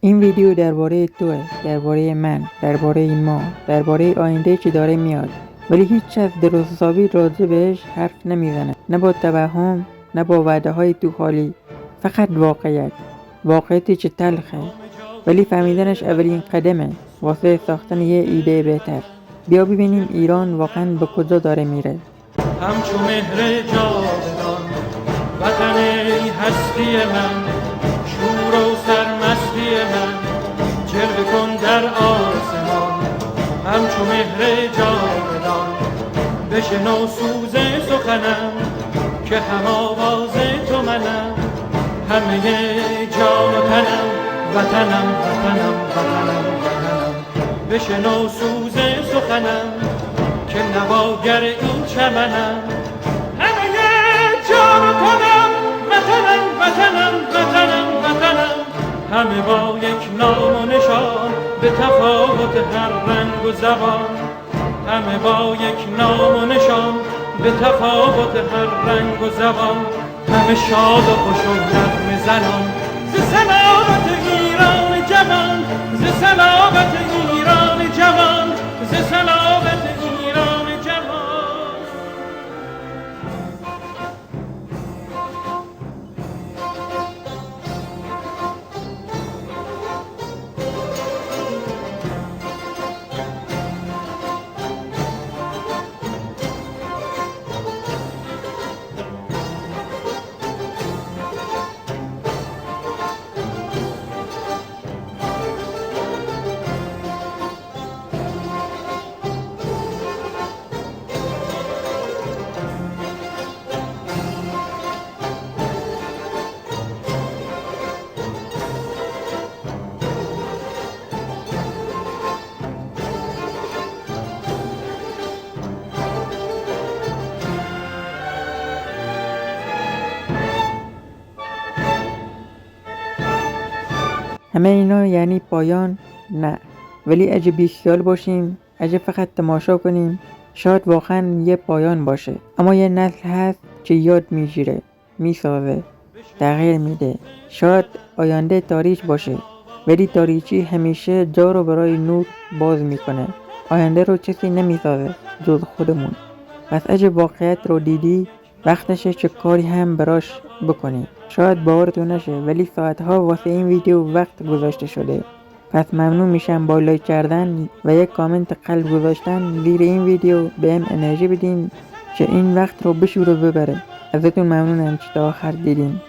این ویدیو درباره توه، درباره من، درباره ما، درباره آینده که داره میاد، ولی هیچ از درست حسابی راجع بهش حرف نمیزنه. نه با توهم، نه با وعده های تو خالی، فقط واقعیتی که تلخه، ولی فهمیدنش اولین قدمه واسه ساختن یه ایده بهتر. بیا ببینیم ایران واقعا به کجا داره میره. همچو مهر جاودان وطن هستی من، شور و سرمستی من، جلوه کن در آسمان. همچو مهر جاودان بشنو سوز سخنم، که هم آواز تو منم. همه جان و تنم وطنم، وطنم، وطنم، وطنم. بشنو سوز سخنم، که نواگر این چمنم. همه جان و تنم وطنم، وطنم، وطنم، وطنم. همه با یک نام و نشان، به تفاوت هر رنگ و زبان. همه با یک نام و نشان، به تفاوت هر رنگ و زبان. همه شاد و خوش و نغمه زنان، ز سلامت ایران جوان، ز سلامت ایران جوان، ز سلامت ایران جوان. همه اینا یعنی پایان؟ نه، ولی اگه بیخیال باشیم، اگه فقط تماشا کنیم، شاید واقعا یه پایان باشه. اما یه نسل هست که یاد میگیره، میسازه، تغییر میده. شاید آینده تاریک باشه، ولی تاریکی همیشه جا رو برای نور باز میکنه. آینده رو کسی نمیسازه جز خودمون. پس اگه واقعیت رو دیدی، وقتشه که کاری هم براش بکنی. شاید باورتون نشه، ولی ساعتها واسه این ویدیو وقت گذاشته شده. پس ممنون میشم با لایک کردن و یک کامنت قلب گذاشتن زیر این ویدیو بهم انرژی بدین که این وقت رو بشوره ببره. ازتون ممنونم که تا آخر دیدین.